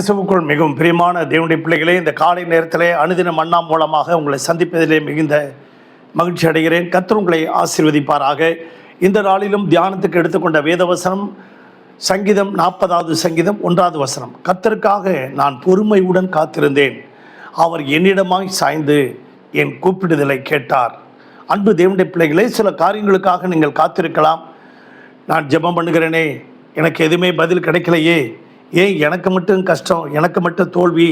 இயேசுவுக்குள் மிகவும் பிரியமான தேவனுடைய பிள்ளைகளே, இந்த காலை நேரத்திலே அனுதின மன்னா மூலமாக உங்களை சந்திப்பதிலே மிகுந்த மகிழ்ச்சி அடைகிறேன். கர்த்தர் உங்களை ஆசீர்வதிப்பாராக. இந்த நாளிலும் தியானத்துக்கு எடுத்துக்கொண்ட வேதவசனம் சங்கீதம் 40வது சங்கீதம் 1வது வசனம். கர்த்தருக்காக நான் பொறுமையுடன் காத்திருந்தேன், அவர் என்னிடமாய் சாய்ந்து என் கூப்பிடுதலை கேட்டார். அன்பு தேவனுடைய பிள்ளைகளே, சில காரியங்களுக்காக நீங்கள் காத்திருக்கலாம். நான் ஜெபம் பண்ணுகிறேனே, எனக்கு எதுவுமே பதில் கிடைக்கலையே, ஏன் எனக்கு மட்டும் கஷ்டம், எனக்கு மட்டும் தோல்வி,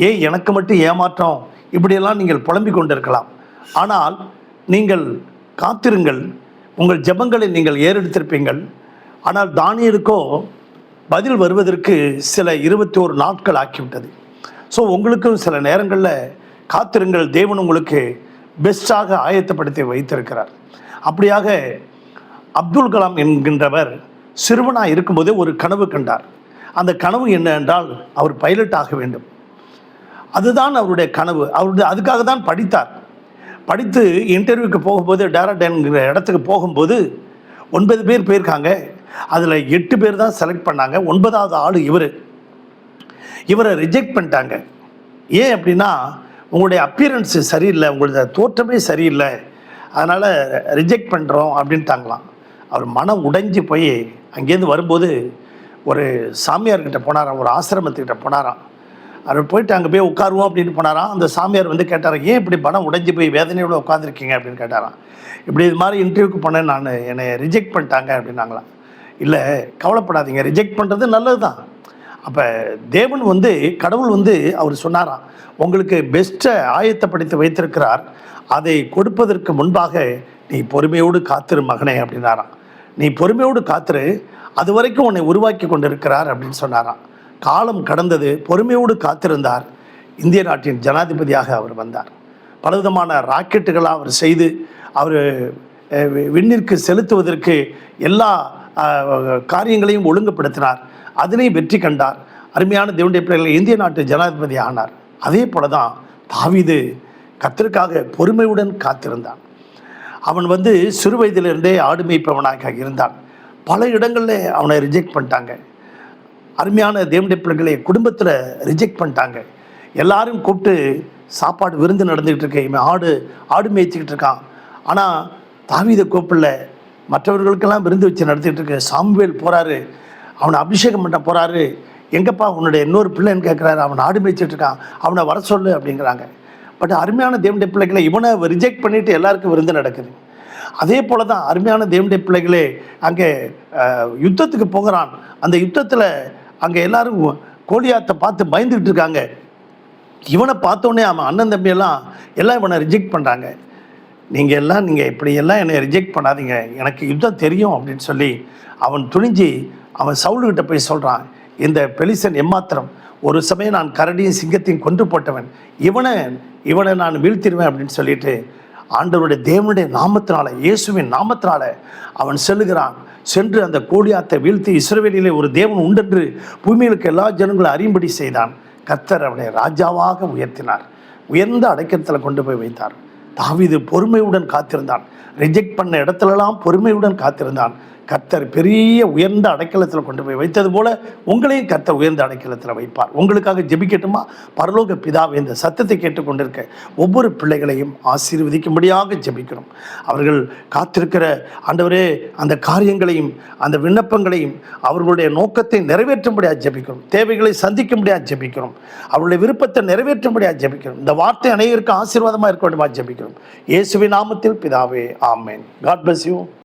ஏன் எனக்கு மட்டும் ஏமாற்றம், இப்படியெல்லாம் நீங்கள் புலம்பிக் கொண்டிருக்கலாம். ஆனால் நீங்கள் காத்திருங்கள், உங்கள் ஜெபங்களை நீங்கள் ஏறெடுத்திருப்பீங்கள். ஆனால் தானியேலுக்கோ பதில் வருவதற்கு சில 21 நாட்கள் ஆக்கிவிட்டது. ஸோ உங்களுக்கும் சில நேரங்களில் காத்திருங்கள், தேவன் உங்களுக்கு பெஸ்ட்டாக ஆயத்தப்படுத்தி வைத்திருக்கிறார். அப்படியாக அப்துல் கலாம் என்கின்றவர் சிறுவனாக இருக்கும்போதே ஒரு கனவு கண்டார். அந்த கனவு என்ன என்றால், அவர் பைலட் ஆக வேண்டும். அதுதான் அவருடைய கனவு. அதுக்காக தான் படித்தார். படித்து இன்டர்வியூக்கு போகும்போது, டேரக்ட் என்கிற இடத்துக்கு போகும்போது 9 பேர் போயிருக்காங்க. அதில் 8 பேர் தான் செலக்ட் பண்ணாங்க. 9வது ஆள் இவரை ரிஜெக்ட் பண்ணிட்டாங்க. ஏன் அப்படின்னா, உங்களுடைய அப்பியரன்ஸு சரியில்லை, உங்களுடைய தோற்றமே சரியில்லை, அதனால் ரிஜெக்ட் பண்ணுறோம் அப்படின்ட்டாங்களாம். அவர் மனம் உடைஞ்சி போய் அங்கேருந்து வரும்போது ஒரு சாமியார்கிட்ட போனாராம், ஒரு ஆசிரமத்துக்கிட்ட போனாராம். அவர் போயிட்டு அங்கே போய் உட்காருவோம் அப்படின்னு போனாராம். அந்த சாமியார் வந்து கேட்டார், ஏன் இப்படி மனம் உடைஞ்சி போய் வேதனையோடு உட்காந்துருக்கீங்க அப்படின்னு கேட்டாராம். இப்படி இது மாதிரி இன்டர்வியூக்கு போனேன், நான் என்னை ரிஜெக்ட் பண்ணிட்டாங்க அப்படின்னாங்களாம். இல்லை, கவலைப்படாதீங்க, ரிஜெக்ட் பண்ணுறது நல்லது தான். அப்போ தேவன் வந்து, கடவுள் வந்து அவர் சொன்னாராம், உங்களுக்கு பெஸ்ட்டை ஆயத்தப்படுத்தி வைத்திருக்கிறார், அதை கொடுப்பதற்கு முன்பாக நீ பொறுமையோடு காத்திரு மகனே அப்படின்னாராம். நீ பொறுமையோடு காத்திரு, அது வரைக்கும் உன்னை உருவாக்கி கொண்டு இருக்கிறார் அப்படின்னு சொன்னாராம். காலம் கடந்தது, பொறுமையோடு காத்திருந்தார். இந்திய நாட்டின் ஜனாதிபதியாக அவர் வந்தார். பலவிதமான ராக்கெட்டுகளாக அவர் செய்து அவர் விண்ணிற்கு செலுத்துவதற்கு எல்லா காரியங்களையும் ஒழுங்குபடுத்தினார். அதிலே வெற்றி கண்டார். அருமையான தேவனுடைய பிள்ளைகள், இந்திய நாட்டு ஜனாதிபதி ஆனார். அதே போல தான் தாவீது கர்த்தருக்காக பொறுமையுடன் காத்திருந்தான். அவன் வந்து சிறு வயதிலிருந்தே ஆடு மேய்ப்பவனாக இருந்தான். பல இடங்களில் அவனை ரிஜெக்ட் பண்ணிட்டாங்க. அருமையான தேவனுடைய பிள்ளைகளை குடும்பத்தில் ரிஜெக்ட் பண்ணிட்டாங்க. எல்லாரும் கூப்பிட்டு சாப்பாடு விருந்து நடந்துக்கிட்டு இருக்கேன், இவன் ஆடு மேய்ச்சிக்கிட்டு இருக்கான். ஆனால் தாவீதை கூப்பிடல. மற்றவர்களுக்கெல்லாம் விருந்து வச்சு நடத்திக்கிட்டு இருக்க. சாமுவேல் போகிறாரு, அவனை அபிஷேகம் பண்ண போகிறாரு. எங்கப்பா உன்னுடைய இன்னொரு பிள்ளைன்னு கேட்குறாரு, அவன் ஆடு மேய்ச்சிட்டு இருக்கான், அவனை வர சொல்லு அப்படிங்கிறாங்க. பட் அருமையான தேவனுடைய பிள்ளைகளை இவனை ரிஜெக்ட் பண்ணிவிட்டு எல்லாருக்கும் விருந்து நடக்குது. அதே போல தான் அருமையான தேவனுடைய பிள்ளைகளே, அங்கே யுத்தத்துக்கு போகிறான். அந்த யுத்தத்தில் அங்கே எல்லாரும் கோலியாத்தை பார்த்து பயந்துக்கிட்டு இருக்காங்க. இவனை பார்த்தோன்னே அவன் அண்ணன் தம்பியெல்லாம் எல்லாம் இவனை ரிஜெக்ட் பண்ணுறாங்க. நீங்கள் இப்படியெல்லாம் என்னை ரிஜெக்ட் பண்ணாதீங்க, எனக்கு யுத்தம் தெரியும் அப்படின்னு சொல்லி அவன் துணிஞ்சு அவன் சவுலுக்கிட்ட போய் சொல்கிறான், இந்த பெலிசன் எம்மாத்திரம், ஒரு சமயம் நான் கரடியும் சிங்கத்தையும் கொன்று போட்டவன், இவனை நான் வீழ்த்திடுவேன் அப்படின்னு சொல்லிட்டு ஆண்டவருடைய தேவனுடைய நாமத்தினால, இயேசுவின் நாமத்தினால அவன் செல்லுகிறான். சென்று அந்த கோலியாத்தை வீழ்த்தி இஸ்ரவேலிலே ஒரு தேவன் உண்டென்று பூமியிலுக்கு எல்லா ஜனங்களும் அறியும்படி செய்தான். கர்த்தர் அவனை ராஜாவாக உயர்த்தினார், உயர்ந்த அடைக்கலத்தில் கொண்டு போய் வைத்தார். தாவீது பொறுமையுடன் காத்திருந்தான். ரிஜெக்ட் பண்ண இடத்துலலாம் பொறுமையுடன் காத்திருந்தான். கர்த்தர் பெரிய உயர்ந்த அடைக்கலத்தில் கொண்டு போய் வைத்தது போல உங்களையும் கர்த்தர் உயர்ந்த அடைக்கலத்தில் வைப்பார். உங்களுக்காக ஜெபிக்கட்டுமா? பரலோக பிதாவே, இந்த சத்தத்தை கேட்டுக்கொண்டிருக்க ஒவ்வொரு பிள்ளைகளையும் ஆசீர்வதிக்கும்படியாக ஜெபிக்கிறோம். அவர்கள் காத்திருக்கிற ஆண்டவரே அந்த காரியங்களையும் அந்த விண்ணப்பங்களையும் அவர்களுடைய நோக்கத்தை நிறைவேற்றும்படியாக ஜெபிக்கிறோம். தேவைகளை சந்திக்கும்படியாக ஜெபிக்கிறோம். அவருடைய விருப்பத்தை நிறைவேற்றும்படியாக ஜெபிக்கிறோம். இந்த வார்த்தை அனைவருக்கும் ஆசீர்வாதமாக இருக்க வேண்டுமா ஜெபிக்கிறோம். இயேசுவின் நாமத்தில் பிதாவே, ஆமென். God bless you.